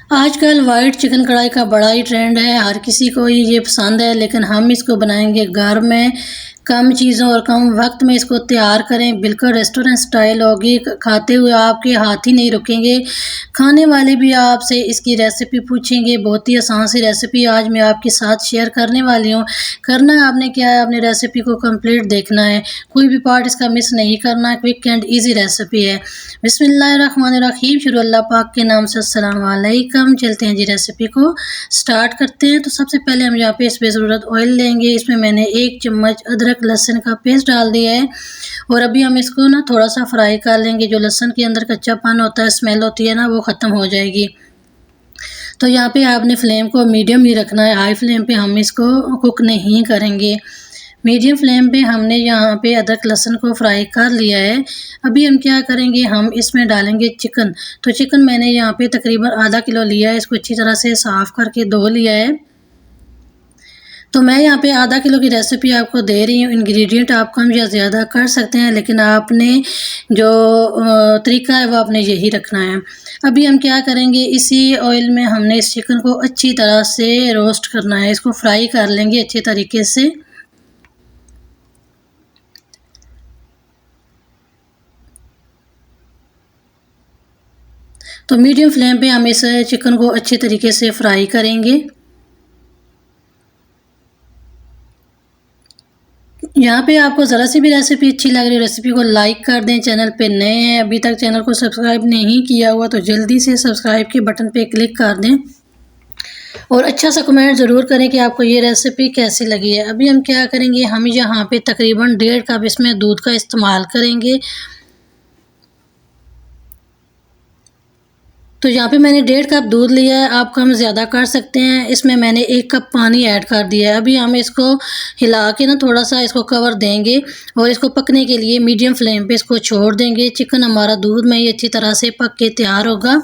आजकल white chicken कढ़ाई का बड़ा ही ट्रेंड है। हर किसी को ये पसंद है, लेकिन हम इसको बनाएंगे घर में, कम चीज़ों और कम वक्त में इसको तैयार करें। बिल्कुल रेस्टोरेंट स्टाइल होगी। खाते हुए आपके हाथ ही नहीं रुकेंगे। खाने वाले भी आपसे इसकी रेसिपी पूछेंगे। बहुत ही आसान सी रेसिपी आज मैं आपके साथ शेयर करने वाली हूँ। करना आपने क्या है, अपनी रेसिपी को कंप्लीट देखना है, कोई भी पार्ट इसका मिस नहीं करना। क्विक एंड ईजी रेसिपी है। बिस्मिल्लाहिर्रहमानिर्रहीम। शुरू अल्लाह पाक के नाम से। अस्सलाम वालेकुम। चलते हैं जी, रेसिपी को स्टार्ट करते हैं। तो सबसे पहले हम यहाँ पे इसमें ज़रूरत ऑयल लेंगे। इसमें मैंने 1 चम्मच अदरक लहसुन का पेस्ट डाल दिया है और अभी हम इसको ना थोड़ा सा फ्राई कर लेंगे। जो लहसुन के अंदर कच्चापन होता है, स्मेल होती है ना, वो ख़त्म हो जाएगी। तो यहाँ पे आपने फ्लेम को मीडियम ही रखना है, हाई फ्लेम पे हम इसको कुक नहीं करेंगे। मीडियम फ्लेम पे हमने यहाँ पे अदरक लहसुन को फ्राई कर लिया है। अभी हम क्या करेंगे, हम इसमें डालेंगे चिकन। तो चिकन मैंने यहाँ पे तकरीबन आधा किलो लिया है। इसको अच्छी तरह से साफ़ करके धो लिया है। तो मैं यहाँ पे आधा किलो की रेसिपी आपको दे रही हूँ। इंग्रेडिएंट आप कम या ज़्यादा कर सकते हैं, लेकिन आपने जो तरीका है वो आपने यही रखना है। अभी हम क्या करेंगे, इसी ऑयल में हमने इस चिकन को अच्छी तरह से रोस्ट करना है। इसको फ्राई कर लेंगे अच्छे तरीके से। तो मीडियम फ्लेम पे हम इस चिकन को अच्छे तरीके से फ्राई करेंगे। यहाँ पे आपको ज़रा सी भी रेसिपी अच्छी लग रही है, रेसिपी को लाइक कर दें। चैनल पे नए हैं, अभी तक चैनल को सब्सक्राइब नहीं किया हुआ, तो जल्दी से सब्सक्राइब के बटन पे क्लिक कर दें और अच्छा सा कमेंट ज़रूर करें कि आपको ये रेसिपी कैसी लगी है। अभी हम क्या करेंगे, हम यहाँ पे तकरीबन 1.5 कप इसमें दूध का इस्तेमाल करेंगे। तो यहाँ पे मैंने 1.5 कप दूध लिया है, आप कम ज़्यादा कर सकते हैं। इसमें मैंने 1 कप पानी ऐड कर दिया है। अभी हम इसको हिला के ना थोड़ा सा इसको कवर देंगे और इसको पकने के लिए मीडियम फ्लेम पे इसको छोड़ देंगे। चिकन हमारा दूध में ही अच्छी तरह से पक के तैयार होगा।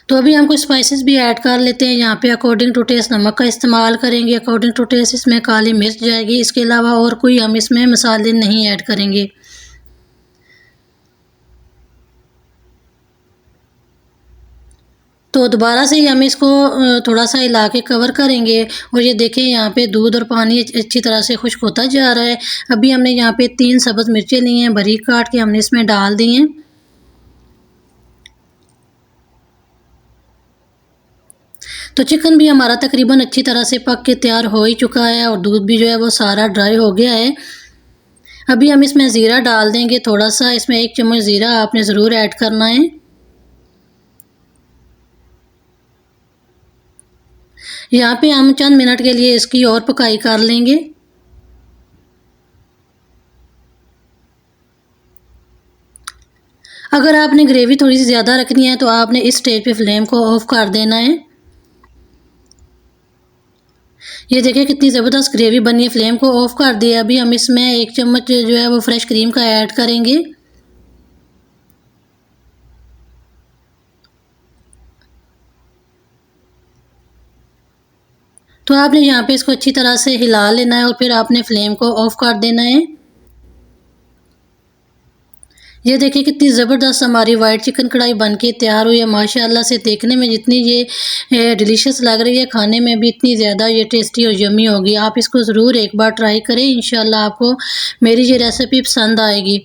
तो अभी हम कुछ स्पाइसेस भी ऐड कर लेते हैं। यहाँ पे अकॉर्डिंग टू टेस्ट नमक का इस्तेमाल करेंगे। अकॉर्डिंग टू टेस्ट इसमें काली मिर्च जाएगी। इसके अलावा और कोई हम इसमें मसाले नहीं ऐड करेंगे। तो दोबारा से ही हम इसको थोड़ा सा हिला के कवर करेंगे और ये देखें, यहाँ पे दूध और पानी अच्छी तरह से खुश्क होता जा रहा है। अभी हमने यहाँ पे 3 सब्ज़ मिर्चें ली हैं, बारीक काट के हमने इसमें डाल दी हैं। तो चिकन भी हमारा तकरीबन अच्छी तरह से पक के तैयार हो ही चुका है और दूध भी जो है वो सारा ड्राई हो गया है। अभी हम इसमें ज़ीरा डाल देंगे थोड़ा सा। इसमें 1 चम्मच ज़ीरा आपने ज़रूर ऐड करना है। यहाँ पे हम चंद मिनट के लिए इसकी और पकाई कर लेंगे। अगर आपने ग्रेवी थोड़ी सी ज़्यादा रखनी है तो आपने इस स्टेज पे फ्लेम को ऑफ कर देना है। ये देखिए कितनी ज़बरदस्त ग्रेवी बनी है। फ्लेम को ऑफ कर दिया। अभी हम इसमें 1 चम्मच जो है वो फ्रेश क्रीम का ऐड करेंगे। तो आपने यहाँ पे इसको अच्छी तरह से हिला लेना है और फिर आपने फ्लेम को ऑफ कर देना है। ये देखिए कितनी ज़बरदस्त हमारी वाइट चिकन कढ़ाई बन के तैयार हुई है। माशाल्लाह से देखने में जितनी ये डिलीशियस लग रही है, खाने में भी इतनी ज़्यादा ये टेस्टी और यम्मी होगी। आप इसको ज़रूर एक बार ट्राई करें, इंशाल्लाह आपको मेरी ये रेसिपी पसंद आएगी।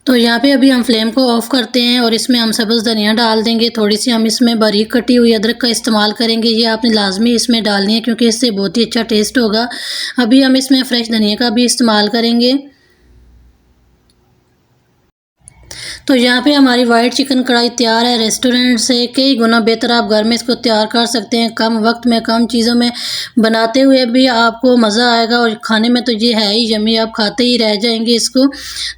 तो यहाँ पे अभी हम फ्लेम को ऑफ़ करते हैं और इसमें हम सब्ज़ धनिया डाल देंगे। थोड़ी सी हम इसमें बारीक कटी हुई अदरक का इस्तेमाल करेंगे। ये आपने लाजमी इसमें डालनी है क्योंकि इससे बहुत ही अच्छा टेस्ट होगा। अभी हम इसमें फ्रेश धनिया का भी इस्तेमाल करेंगे। तो यहाँ पे हमारी वाइट चिकन कढ़ाई तैयार है। रेस्टोरेंट से कई गुना बेहतर आप घर में इसको तैयार कर सकते हैं। कम वक्त में कम चीज़ों में बनाते हुए भी आपको मज़ा आएगा और खाने में तो ये है ही यम्मी, आप खाते ही रह जाएंगे इसको।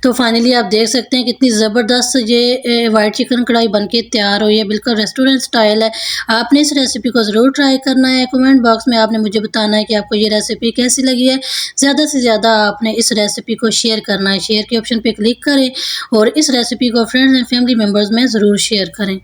तो फाइनली आप देख सकते हैं कितनी ज़बरदस्त ये वाइट चिकन कढ़ाई बन के तैयार हुई है। बिल्कुल रेस्टोरेंट स्टाइल है। आपने इस रेसिपी को ज़रूर ट्राई करना है। कमेंट बॉक्स में आपने मुझे बताना है कि आपको ये रेसिपी कैसी लगी है। ज़्यादा से ज़्यादा आपने इस रेसिपी को शेयर करना है। शेयर के ऑप्शन पर क्लिक करें और इस रेसिपी को फ्रेंड्स एंड फैमिली मेम्बर्स में ज़रूर शेयर करें।